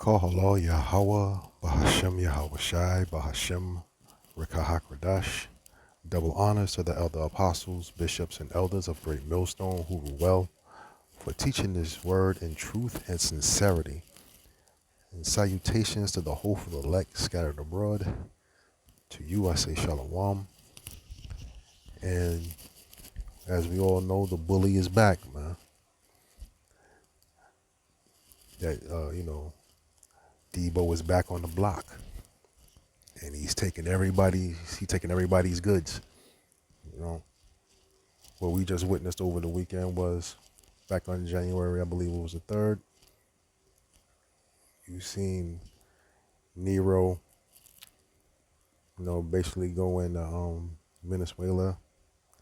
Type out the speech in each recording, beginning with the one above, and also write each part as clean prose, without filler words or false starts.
Kahalo Yahweh, Bahashem Yahweh Shai, Bahashem Rekahakradash. Double honors to the elder apostles, bishops, and elders of Great Millstone who rule well for teaching this word in truth and sincerity. And salutations to the hopeful elect scattered abroad. To you I say shalom. And as we all know, the bully is back, man. Debo is back on the block. And he's taking everybody's goods. You know, what we just witnessed over the weekend was back on January, I believe it was the 3rd. You seen Nero, basically go into Venezuela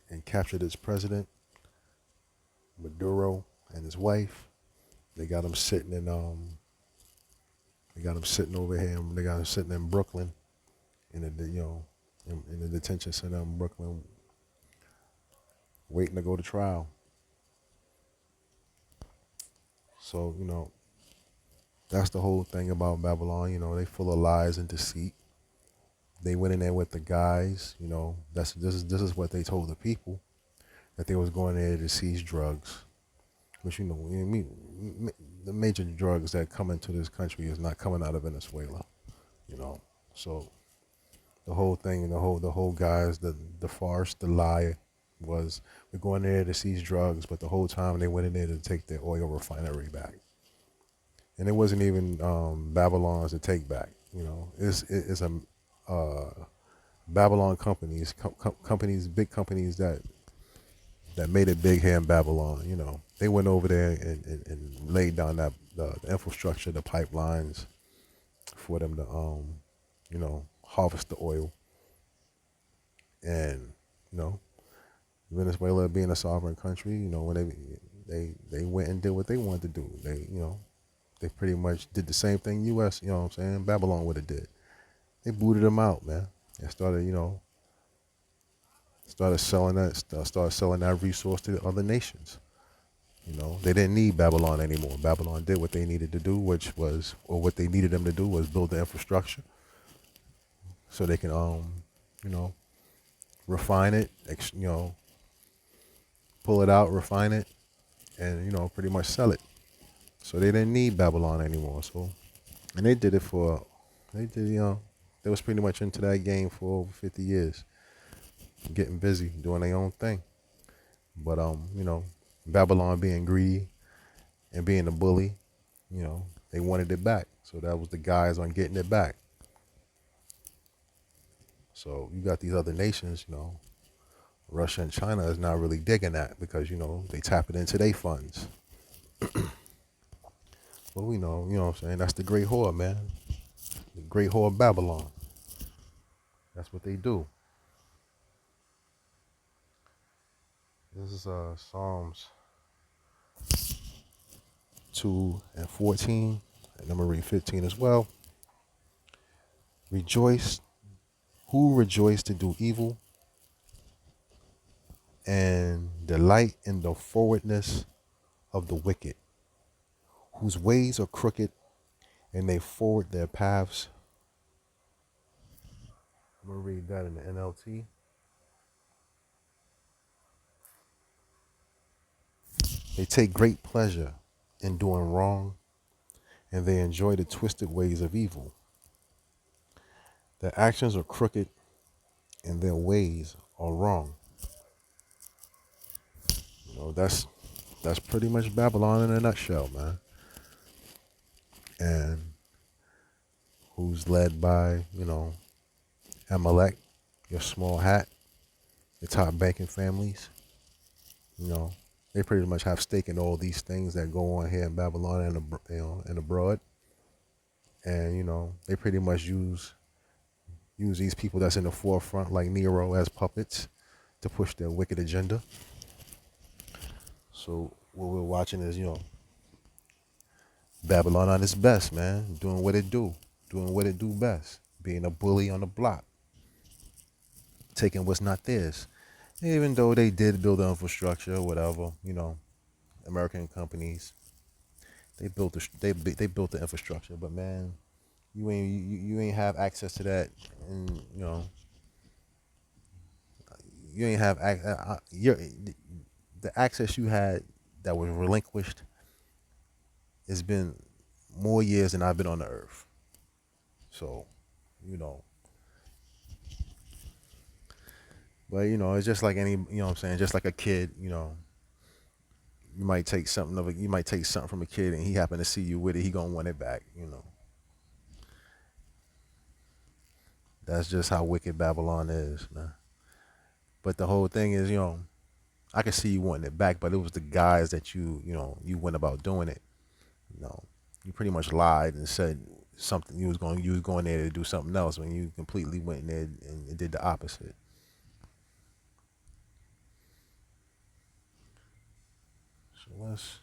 and captured its president, Maduro, and his wife. They got him sitting over here. They got him sitting in Brooklyn, in the detention center in Brooklyn, waiting to go to trial. So that's the whole thing about Babylon. They full of lies and deceit. They went in there with the guys. This is what they told the people, that they was going there to seize drugs. Which the major drugs that come into this country is not coming out of Venezuela. So the whole thing, the whole guys, the farce, the lie was we're going there to seize drugs, but the whole time they went in there to take their oil refinery back. And it wasn't even Babylon's to take back. It's a Babylon companies, big companies that made it big here in Babylon. They went over there and laid down the infrastructure, the pipelines for them to harvest the oil. And Venezuela being a sovereign country, when they went and did what they wanted to do. They pretty much did the same thing U.S. Babylon would have did. They booted them out, man. And started selling that resource to other nations. They didn't need Babylon anymore. Babylon did what they needed to do, what they needed them to do was build the infrastructure so they can refine it, pull it out, refine it, and pretty much sell it. So they didn't need Babylon anymore. So, and they was pretty much into that game for over 50 years, getting busy, doing their own thing. But Babylon being greedy and being a bully, they wanted it back. So that was the guys on getting it back. So you got these other nations, Russia and China is not really digging that because, they tap it into their funds. But we know, what I'm saying? That's the great whore, man. The great whore of Babylon. That's what they do. This is Psalms 2 and 14, and I'm going to read 15 as well. Rejoice, who rejoice to do evil, and delight in the forwardness of the wicked, whose ways are crooked, and they forward their paths. I'm going to read that in the NLT. They take great pleasure in doing wrong, and they enjoy the twisted ways of evil. Their actions are crooked, and their ways are wrong. That's pretty much Babylon in a nutshell, man. And who's led by, Amalek, your small hat, your top banking families. They pretty much have stake in all these things that go on here in Babylon and abroad. And they pretty much use these people that's in the forefront, like Nero, as puppets to push their wicked agenda. So what we're watching is, Babylon on its best, man, doing what it do best, being a bully on the block, taking what's not theirs. Even though they did build the infrastructure, whatever, American companies they built the infrastructure, but man, you ain't have access to that, and you ain't have the access you had that was relinquished. It's been more years than I've been on the earth. So, you know, but it's just like any, what I'm saying, just like a kid, you might take something from a kid, and he happen to see you with it, he gonna want it back. That's just how wicked Babylon is, man. But the whole thing is, I can see you wanting it back, but it was the guys that you went about doing it. You know, you pretty much lied and said something you was going there to do something else when you completely went in there and did the opposite. So let's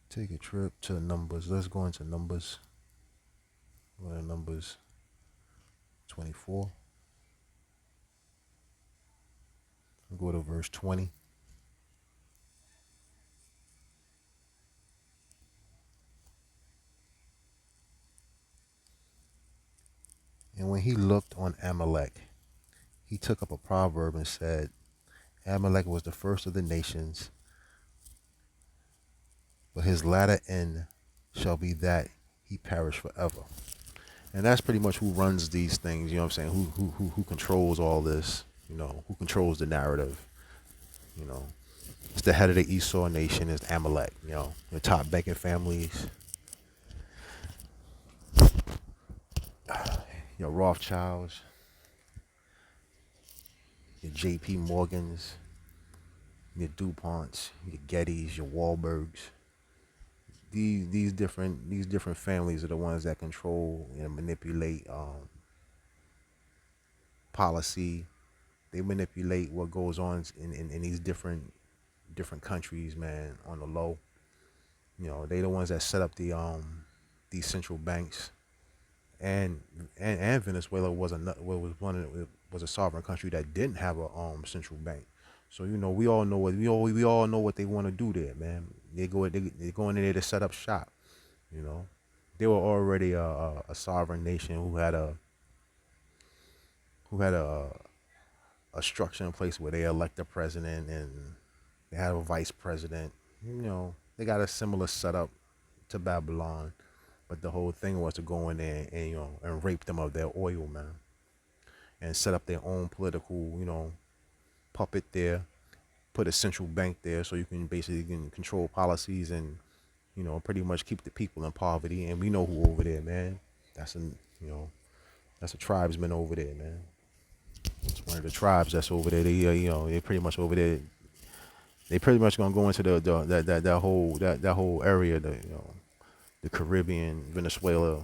take a trip to Numbers. Let's go into Numbers. Go to Numbers 24. We'll go to verse 20. And when he looked on Amalek, he took up a proverb and said, Amalek was the first of the nations, but his latter end shall be that he perish forever. And that's pretty much who runs these things, you know what I'm saying? Who controls all this, who controls the narrative, you know. It's the head of the Esau nation is Amalek, the top banking families, your Rothschilds, your JP Morgans, your DuPonts, your Gettys, your Wahlbergs. These different families are the ones that control and manipulate policy. They manipulate what goes on in these different countries, man, on the low. They the ones that set up these central banks, and Venezuela was a sovereign country that didn't have a central bank. So we all know what they want to do there, man. They go in there to set up shop. You know, they were already a sovereign nation who had a structure in place where they elect a president and they have a vice president. They got a similar setup to Babylon, but the whole thing was to go in there and and rape them of their oil, man, and set up their own political puppet there. Put a central bank there so you can basically control policies and pretty much keep the people in poverty. And we know who over there, man. That's an you know that's a tribesman over there, man. It's one of the tribes that's over there. They pretty much over there. They pretty much gonna go into that whole area, the Caribbean, Venezuela,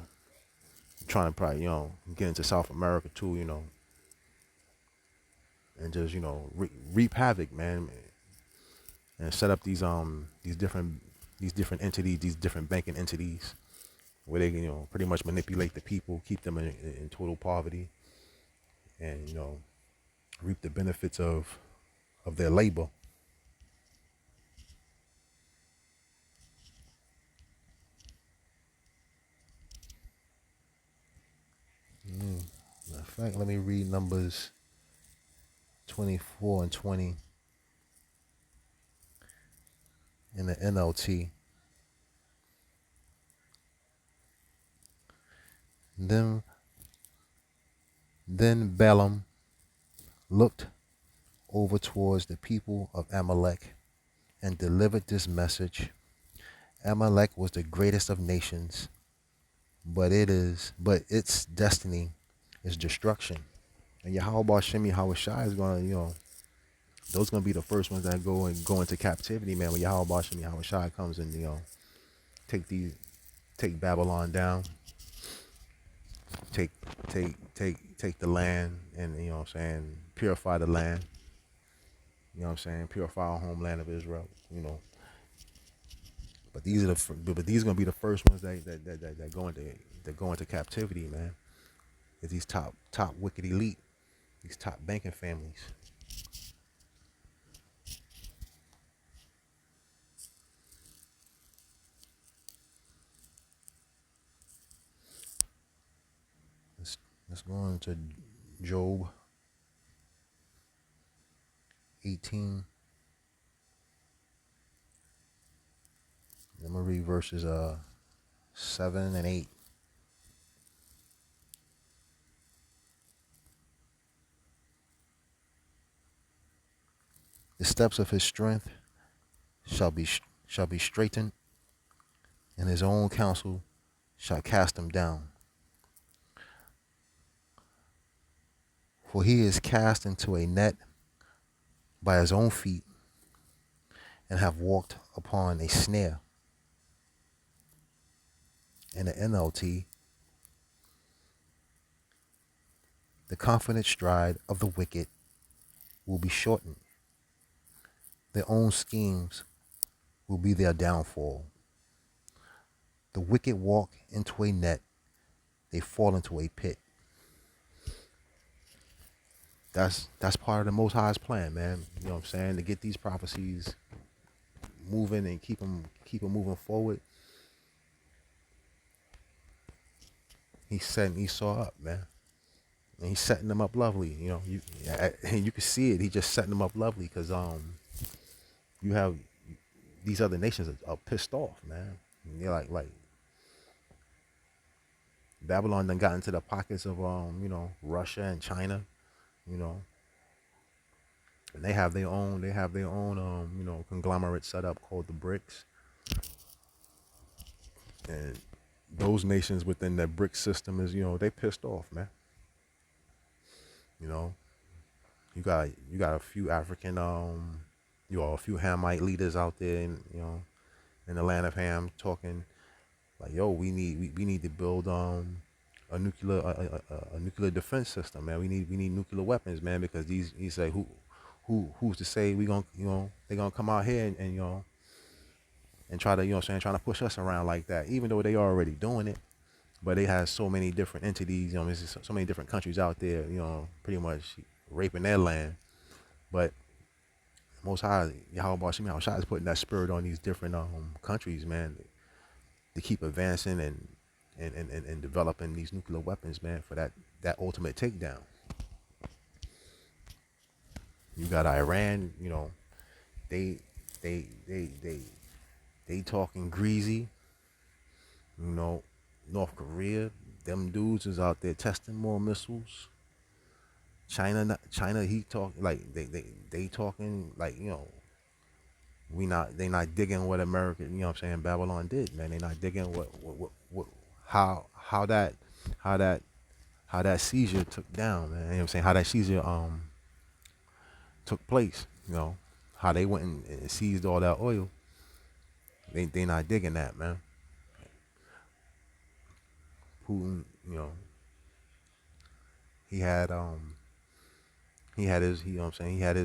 trying to probably get into South America too, and just reap havoc, man, and set up these different entities, these different banking entities, where they can pretty much manipulate the people, keep them in total poverty, and reap the benefits of their labor. Matter of fact, let me read Numbers 24 and 20 in the NLT. Then then Balaam looked over towards the people of Amalek and delivered this message. Amalek was the greatest of nations, but its destiny is destruction. And Yahweh Shemi Hawashai is gonna, those gonna be the first ones that go into captivity, man. When Yahweh Shemi Hawashai comes and take these take Babylon down, take take the land, and what I'm saying, purify the land. What I'm saying, purify our homeland of Israel. But these are gonna be the first ones that go into captivity, man. Is these top wicked elite, these top banking families. Let's go into Job 18. I'm gonna read verses 7 and 8. The steps of his strength shall be shall be straightened, and his own counsel shall cast him down. For he is cast into a net by his own feet, and have walked upon a snare. In the NLT, the confident stride of the wicked will be shortened. Their own schemes will be their downfall. The wicked walk into a net, they fall into a pit. That's part of the Most High's plan, man. You know what I'm saying? To get these prophecies moving and keep them moving forward. He's setting Esau up, man. And he's setting them up lovely. You know, you can see it. He's just setting them up lovely because you have these other nations are pissed off, man. And they're like Babylon done got into the pockets of Russia and China, you know, and they have their own conglomerate set up called the BRICS, and those nations within that BRICS system is they pissed off, man. You know, you got a few African a few Hamite leaders out there in the land of Ham talking like, yo, we need to build a nuclear defense system, man. We need nuclear weapons, man, because he say who's to say we gonna they gonna come out here and try to trying to push us around like that, even though they already doing it. But they have so many different entities, there's so many different countries out there, pretty much raping their land. But Most High, Yahweh Bashim Yahushua is putting that spirit on these different countries, man, to keep advancing and developing these nuclear weapons, man, for that ultimate takedown. You got Iran, they they they they they talking greasy, North Korea, them dudes is out there testing more missiles. China, he talk like they talking like they not digging what America, what I'm saying, Babylon did, man. They not digging what how that how that how that seizure took down, man. You know what I'm saying? How that seizure took place, how they went and seized all that oil. They not digging that, man. Putin, he had his he had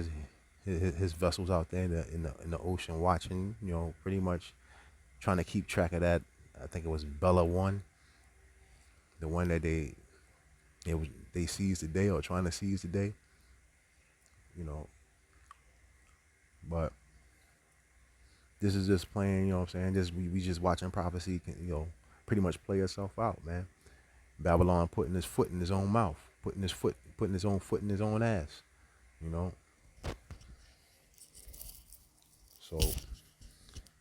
his vessels out there in the ocean watching, pretty much trying to keep track of that. I think it was Bella One, the one that they seized today or trying to seize today, but this is just playing, just we just watching prophecy can, pretty much play itself out, man. Babylon putting his foot in his own mouth, putting his own foot in his own ass, you know. So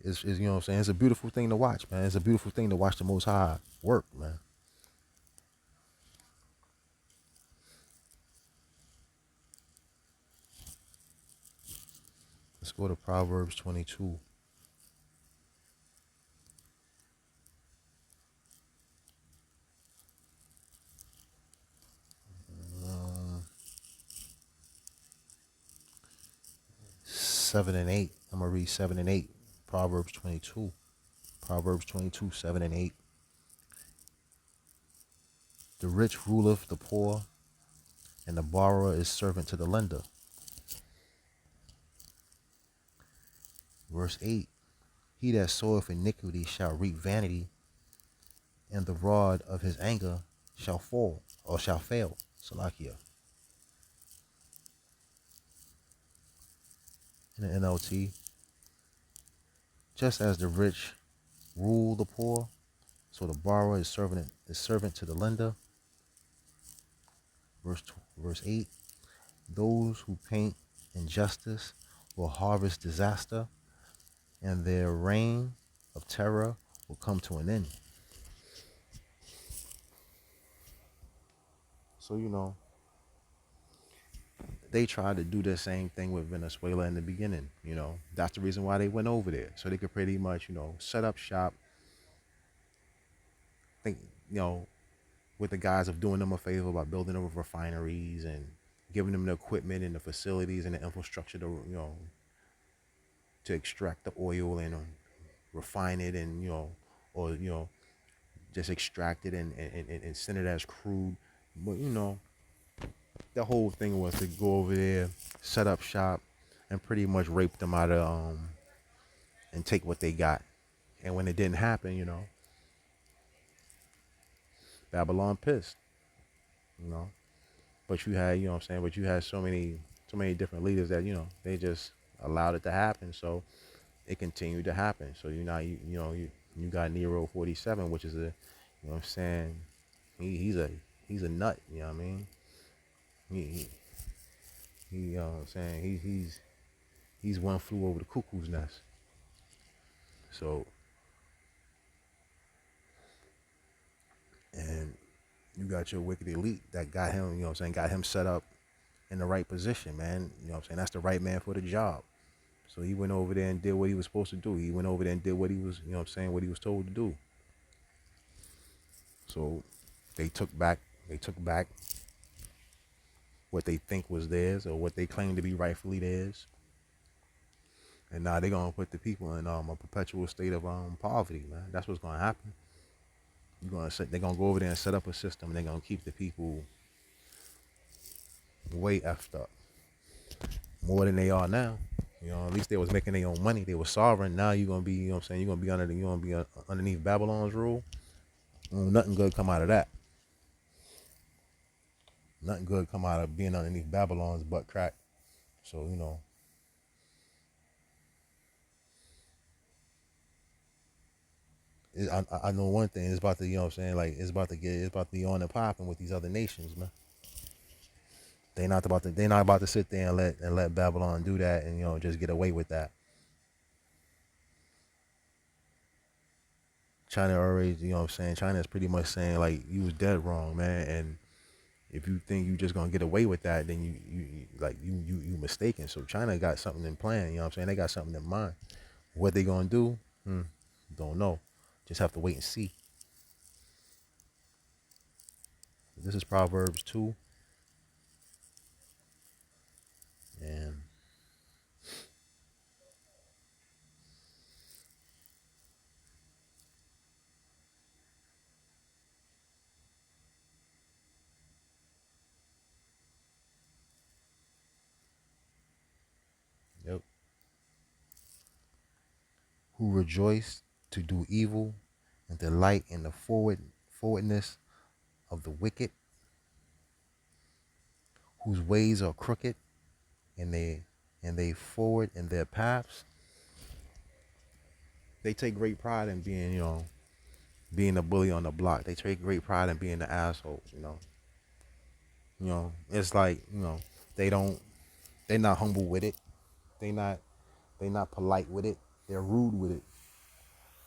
it's it's a beautiful thing to watch, man. It's a beautiful thing to watch the Most High work, man. Let's go to Proverbs 22. 7 and 8. I'm gonna read 7 and 8. Proverbs 22. Proverbs 22, 7 and 8. The rich ruleth the poor, and the borrower is servant to the lender. Verse 8. He that soweth iniquity shall reap vanity, and the rod of his anger shall fall, or shall fail. Salakia. In the NLT, just as the rich rule the poor, so the borrower is servant to the lender. Verse 8. Those who paint injustice will harvest disaster, and their reign of terror will come to an end. So, they tried to do the same thing with Venezuela in the beginning. That's the reason why they went over there. So they could pretty much, set up shop, think, you know, with the guise of doing them a favor by building them refineries and giving them the equipment and the facilities and the infrastructure to, to extract the oil and refine it and, or, just extract it and send it as crude. But, the whole thing was to go over there, set up shop, and pretty much rape them out of and take what they got. And when it didn't happen, Babylon pissed, you know. But you had, what I'm saying, but you had so many different leaders that, they just allowed it to happen. So it continued to happen. So you got Nero 47, which is what I'm saying, he's a nut, you know what I mean? He you know what I'm saying, he's one flew over the cuckoo's nest. So, and you got your wicked elite that got him, got him set up in the right position, man. That's the right man for the job. So he went over there and did what he was supposed to do. He went over there and did what he was, what he was told to do. So they took back they took back what they think was theirs or what they claim to be rightfully theirs. And now they're gonna put the people in a perpetual state of poverty, man. That's what's gonna happen. They're gonna go over there and set up a system, and they're gonna keep the people way effed up, more than they are now. At least they was making their own money. They were sovereign. Now you're gonna be, you're gonna be underneath Babylon's rule. Nothing good come out of that. Nothing good come out of being underneath Babylon's butt crack. So I know one thing. It's about to, like it's about to be on and popping with these other nations, man. They're not about to sit there and let Babylon do that and just get away with that. China already, China is pretty much saying like you was dead wrong, man. And if you think you just gonna get away with that, then you mistaken. So China got something in plan. They got something in mind. What they gonna do? Don't know. Just have to wait and see. This is Proverbs 2, and yep. Who rejoice to do evil and delight in the forwardness of the wicked, whose ways are crooked, and they forward in their paths. They take great pride in being, being a bully on the block. They take great pride in being the assholes. It's like, they don't they're not humble with it. They not they not polite with it. They're rude with it.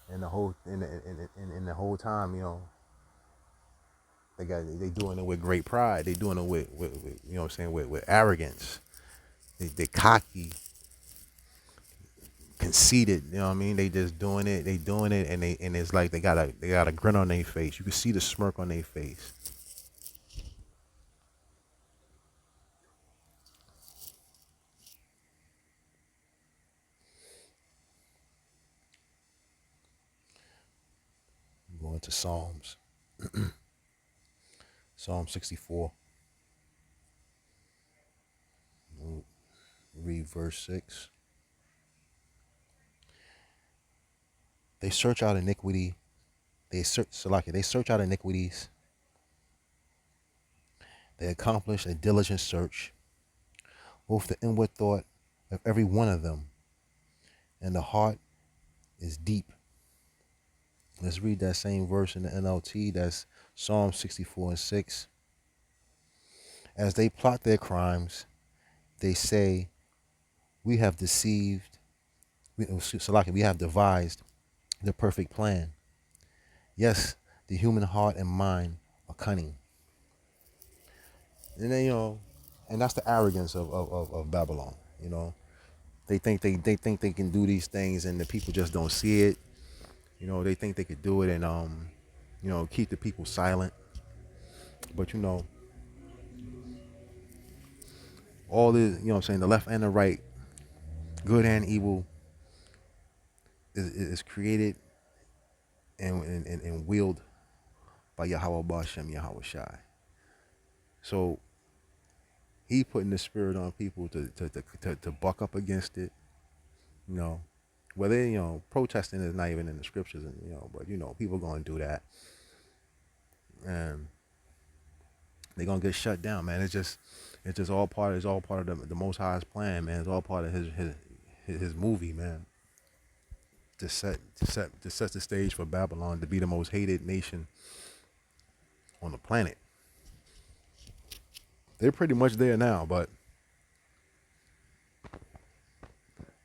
And the whole time, they doing it with great pride. They doing it with with arrogance. They cocky, conceited. You know what I mean? They just doing it. They doing it, and it's like they got a grin on their face. You can see the smirk on their face. Going to Psalms, Psalm 64. Read verse 6. They search out iniquity. They search out iniquities. They accomplish a diligent search, both the inward thought of every one of them, and the heart is deep. Let's read that same verse in the NLT. That's Psalm 64 and 6. As they plot their crimes, they say, "We have deceived, Salaki, we have devised the perfect plan. Yes, the human heart and mind are cunning." And then, and that's the arrogance of Babylon. You know, they think they can do these things, and the people just don't see it. They think they could do it and keep the people silent. But all this, what I'm saying, the left and the right, good and evil, is created and willed by Yahweh Bashem, Yahweh Shai. So he putting the spirit on people to buck up against it. You know, whether protesting is not even in the scriptures, and but people gonna do that, and they're gonna get shut down, man. It's just all part. It's all part of the Most High's plan, man. It's all part of his movie, man. To set the stage for Babylon to be the most hated nation on the planet. They're pretty much there now, but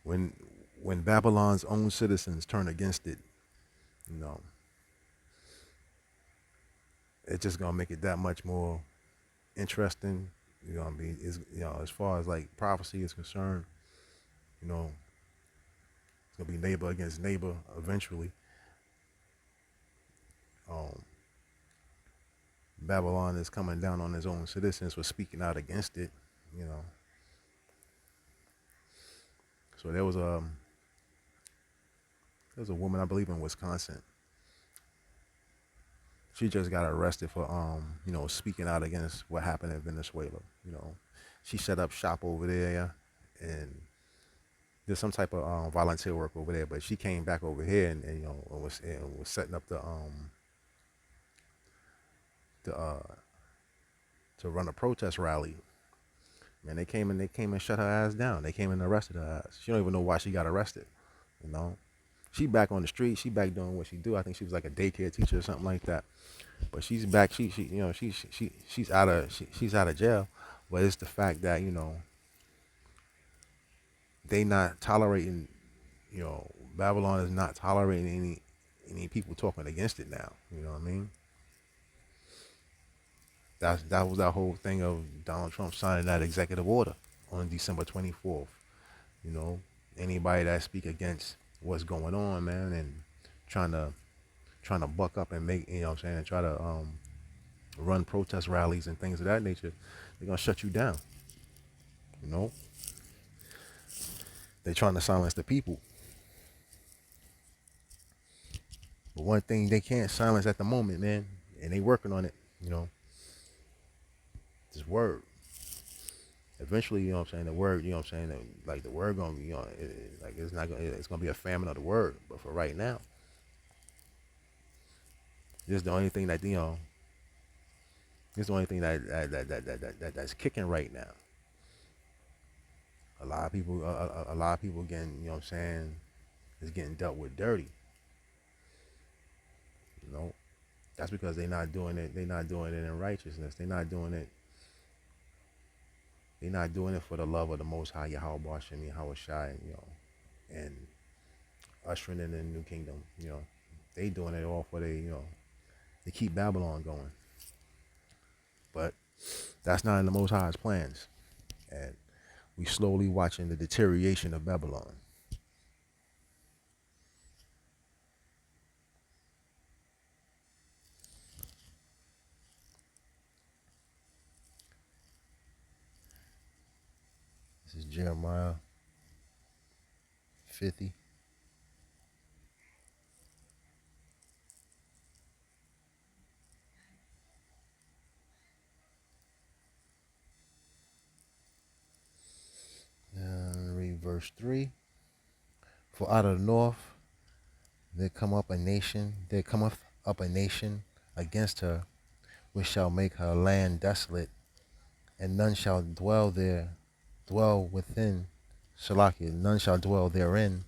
when when Babylon's own citizens turn against it, you know, it's just gonna make it that much more interesting. As far as like prophecy is concerned, you know, it's gonna be neighbor against neighbor eventually. Um, Babylon is coming down on his own citizens for speaking out against it, you know. So there was a woman, I believe, in Wisconsin. She just got arrested for speaking out against what happened in Venezuela. You know, she set up shop over there and did some type of volunteer work over there. But she came back over here and was setting up the to run a protest rally. Man, they came and shut her ass down. They came and arrested her ass. She don't even know why she got arrested. You know, she back on the street. She back doing what she do. I think she was like a daycare teacher or something like that. But she's back. She's out of jail. But it's the fact that they not tolerating. Babylon is not tolerating any people talking against it now. You know what I mean? That was that whole thing of Donald Trump signing that executive order on December 24th. You know, anybody that speak against what's going on, man, and trying to trying to buck up and make what I'm saying, and try to run protest rallies and things of that nature, they're gonna shut you down. You know, they're trying to silence the people. But one thing they can't silence at the moment, man, and they working on it. You know, this word. Eventually, what I'm saying, the word, what I'm saying, like the word gonna be, like it's not gonna, it's gonna be a famine of the word. But for right now, this is the only thing that this is the only thing that's kicking right now. A lot of people getting, what I'm saying, is getting dealt with dirty. You know, that's because they're not doing it. They're not doing it in righteousness. They're not doing it. They're not doing it for the love of the Most High Yahweh Bashem, Yahweh Shai, and ushering in the new kingdom. They doing it all for they keep Babylon going. But that's not in the Most High's plans, and we slowly watching the deterioration of Babylon. This is Jeremiah 50. Read verse 3. For out of the north there cometh up a nation against her, which shall make her land desolate, and none shall dwell within. Shalakia, none shall dwell therein.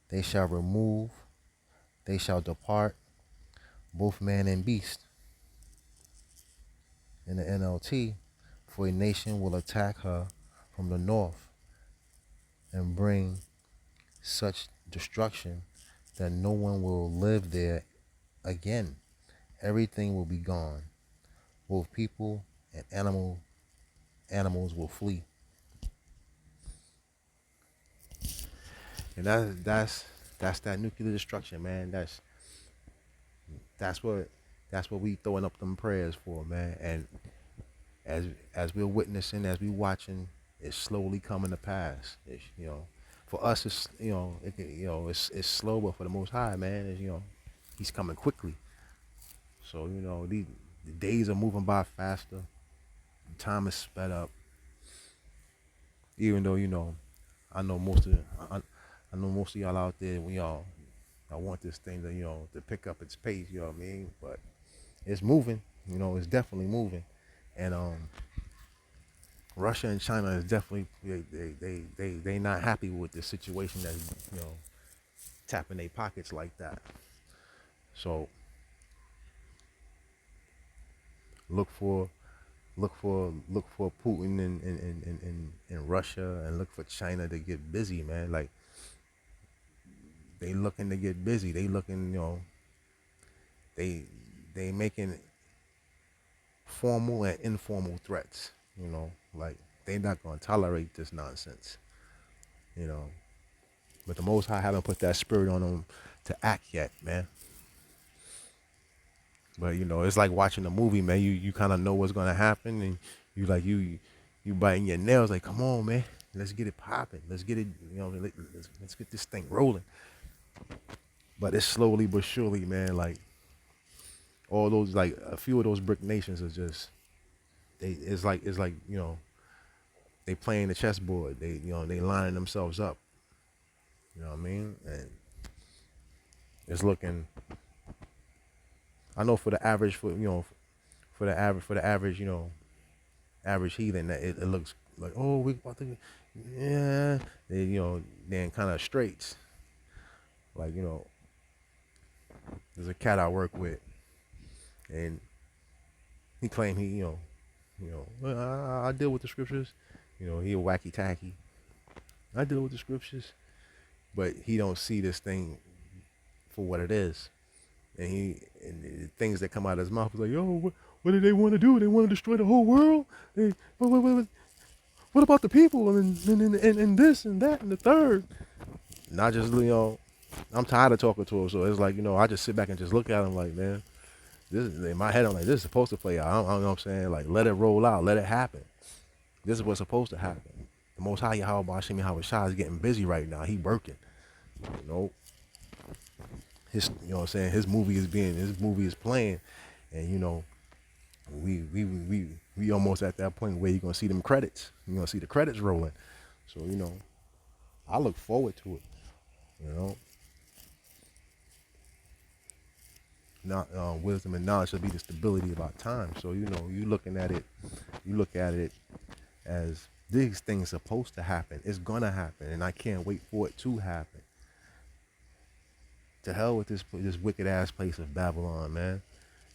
They shall remove, they shall depart, both man and beast. In the NLT, For a nation will attack her from the north and bring such destruction that no one will live there again. Everything will be gone. Both people and animals will flee. And that's that nuclear destruction, man. That's what that's what we throwing up them prayers for, man. And as as we're witnessing, as we watching, it's slowly coming to pass. It's, for us, it's it's slow, but for the Most High, man, He's coming quickly. So the days are moving by faster. Time is sped up. Even though I know I know most of y'all out there, I want this thing to to pick up its pace. You know what I mean? But it's moving. It's definitely moving. And Russia and China is definitely they not happy with the situation that tapping their pockets like that. So look for look for Putin in Russia, and look for China to get busy, man. Like they looking to get busy. They looking, they they making formal and informal threats. Like they not gonna tolerate this nonsense. You know, but the Most High haven't put that spirit on them to act yet, man. But it's like watching a movie, man. You kind of know what's gonna happen, and you biting your nails, like, come on, man, let's get it popping, let's get it, let's get this thing rolling. But it's slowly but surely, man. Like all those, like a few of those brick nations are just it's like they playing the chessboard. They lining themselves up. You know what I mean? And it's looking. I know for the average, for the average, average heathen, that it looks like, oh, we about to, yeah, they're in kind of straits. Like there's a cat I work with, and he claimed I deal with the scriptures. He a wacky tacky. I deal with the scriptures, but he don't see this thing for what it is. And the things that come out of his mouth is like, yo, what do they want to do? They want to destroy the whole world. What about the people and this and that and the third? And I just I'm tired of talking to him, so it's like I just sit back and just look at him like, man, this is in my head. I'm like, this is supposed to play out. I don't know what I'm saying. Like, let it roll out, let it happen. This is what's supposed to happen. The Most High Yahweh Bashimi Hawashai is getting busy right now. He working. You know, what I'm saying, his movie is playing, and we almost at that point where you're gonna see them credits. You're gonna see the credits rolling. So I look forward to it. You know, not wisdom and knowledge should be the stability of our time. So you look at it as these things supposed to happen. It's gonna happen, and I can't wait for it to happen. To hell with this wicked ass place of Babylon, man,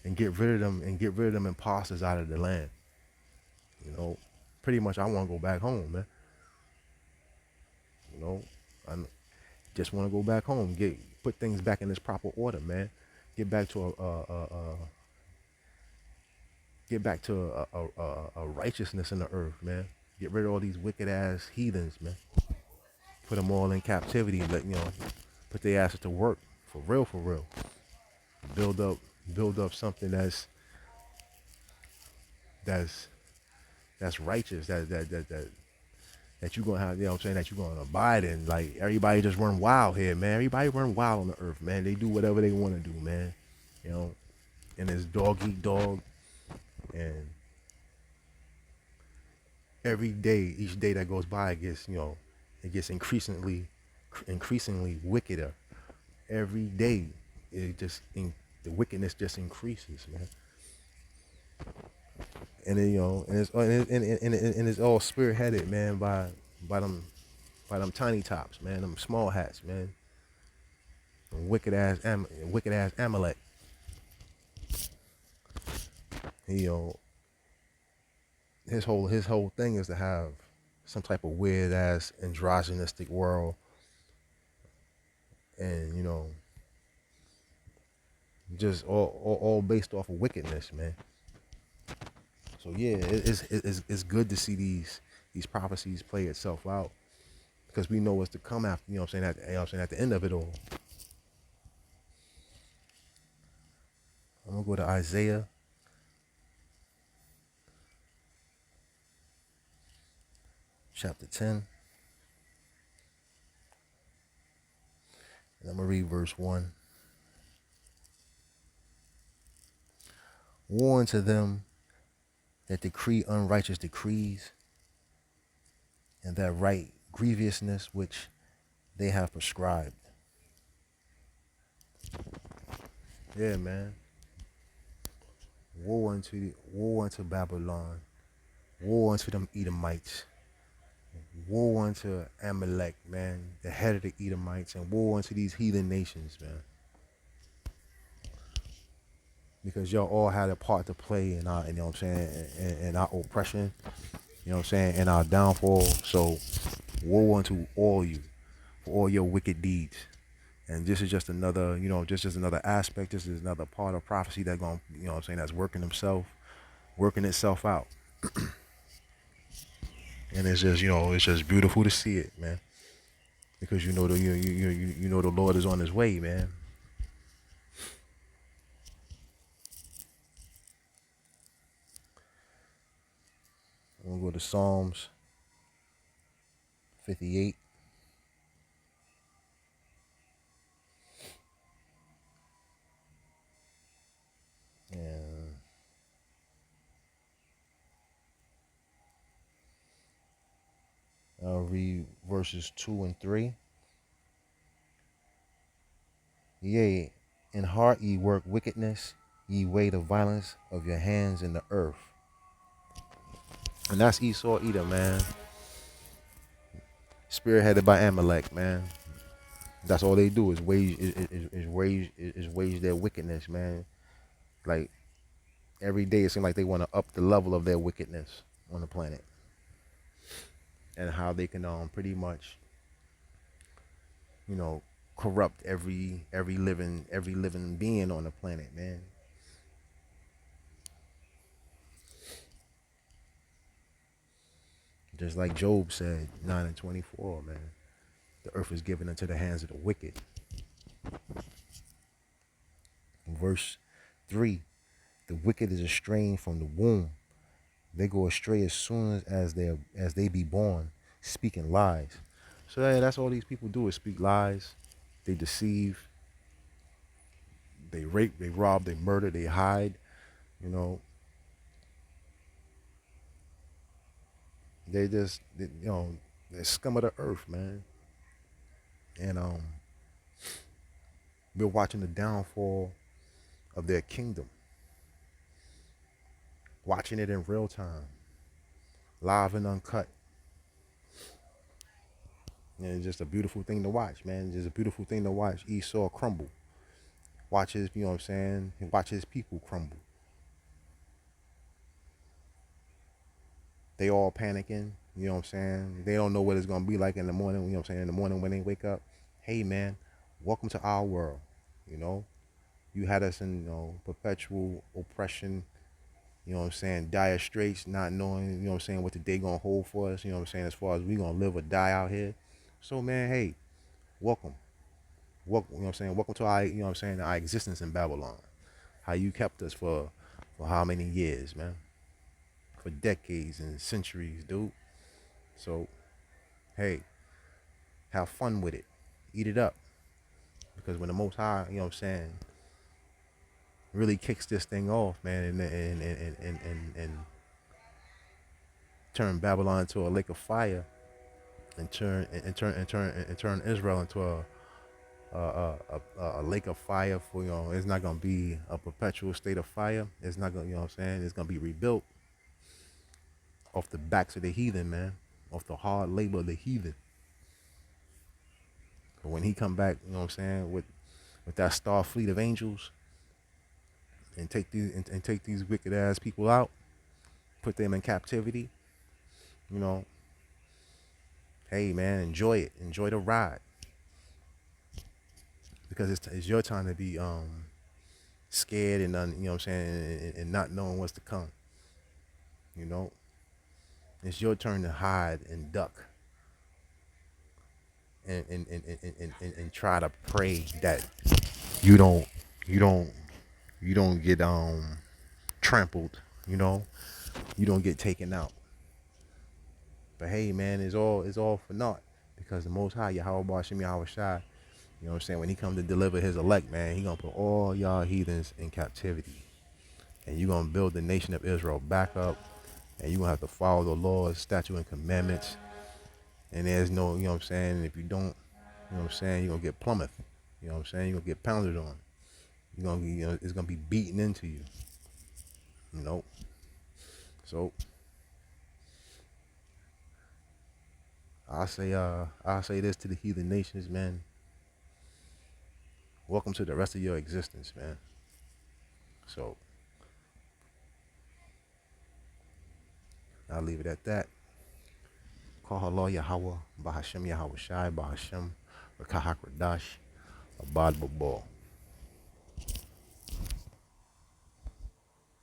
and get rid of them imposters out of the land. Pretty much I want to go back home, man. I just want to go back home, put things back in its proper order, man. Get back to a righteousness in the earth, man. Get rid of all these wicked ass heathens, man. Put them all in captivity and put their asses to work for real, for real. Build up something that's righteous, that you're gonna have, what I'm saying, that you're gonna abide in. Like, everybody just run wild here, man. Everybody run wild on the earth, man. They do whatever they want to do, man. And it's dog eat dog, and each day that goes by, it gets increasingly wickeder. Every day, the wickedness just increases, man. And then, and it's all spearheaded, man, by them tiny tops, man, them small hats, man. Wicked ass Amalek. his whole thing is to have some type of weird ass androgynistic world, and just all based off of wickedness, man. So yeah, it's good to see these prophecies play itself out, because we know what's to come after. You know what I'm saying? At the end of it all, I'm gonna go to Isaiah chapter 10, and I'm gonna read verse 1. Woe unto them that decree unrighteous decrees, and that write grievousness which they have prescribed. Yeah, man. Woe unto Babylon. Woe unto them Edomites. Woe unto Amalek, man, the head of the Edomites, and woe unto these heathen nations, man. Because y'all all had a part to play in our, what I'm saying, in our oppression, what I'm saying, in our downfall. So woe unto all you for all your wicked deeds. And this is just another, just another aspect. This is another part of prophecy that going, what I'm saying, that's working itself out. And it's just, it's just beautiful to see it, man. Because the Lord is on his way, man. I'm gonna go to Psalms 58. And I'll read verses 2 and 3. Yea, in heart ye work wickedness, ye weigh the violence of your hands in the earth. And that's Esau Edom, man. Spearheaded by Amalek, man. That's all they do is wage their wickedness, man. Like every day it seems like they want to up the level of their wickedness on the planet. And how they can pretty much, you know, corrupt every living being on the planet, man. Just like Job said, 9 and 24, man. The earth is given into the hands of the wicked. Verse 3, the wicked is estranged from the womb. They go astray as soon as they be born, speaking lies. So yeah, that's all these people do is speak lies. They deceive. They rape. They rob. They murder. They hide. You know. They're scum of the earth, man. And we're watching the downfall of their kingdom. Watching it in real time, live and uncut. And it's just a beautiful thing to watch, man. It's just a beautiful thing to watch Esau crumble. Watch his, you know what I'm saying? Watch his people crumble. They all panicking, you know what I'm saying? They don't know what it's gonna be like in the morning, you know what I'm saying? In the morning when they wake up, hey man, welcome to our world. You know, you had us in, perpetual oppression, you know what I'm saying, dire straits, not knowing, you know what I'm saying, what the day gonna hold for us, you know what I'm saying, as far as we gonna live or die out here. So man, hey, welcome. Welcome, you know what I'm saying? Welcome to our, you know what I'm saying, our existence in Babylon. How you kept us for how many years, man? For decades and centuries, dude. So, hey, have fun with it. Eat it up. Because when the Most High, you know what I'm saying, really kicks this thing off, man, and turn Babylon into a lake of fire, and turn Israel into a lake of fire for, it's not gonna be a perpetual state of fire. It's not gonna, you know what I'm saying, it's gonna be rebuilt off the backs of the heathen, man, off the hard labor of the heathen. But when he come back, you know what I'm saying, with that star fleet of angels, and take these wicked ass people out, put them in captivity, you know, hey man, enjoy it. Enjoy the ride. Because it's your time to be scared and you know what I'm saying, and not knowing what's to come. You know, it's your turn to hide and duck and try to pray that you don't you don't you don't get trampled. You know, you don't get taken out. But hey, man, it's all for naught because the Most High Yahweh Bashim Yahweh Shai, you know what I'm saying, when He comes to deliver His elect, man, He gonna put all y'all heathens in captivity, and you gonna build the nation of Israel back up, and you gonna have to follow the laws, statute, and commandments. And there's no, you know what I'm saying, and if you don't, you know what I'm saying, you're gonna get plummethed. You know what I'm saying, you're gonna get pounded on. You're gonna be, it's gonna be beaten into you. You know, so I say this to the heathen nations, man. Welcome to the rest of your existence, man. So I'll leave it at that. Call Allah Yahweh, Bahashem Yahweh Shai, Bahashem, Rakahak Radash, Abad Babal.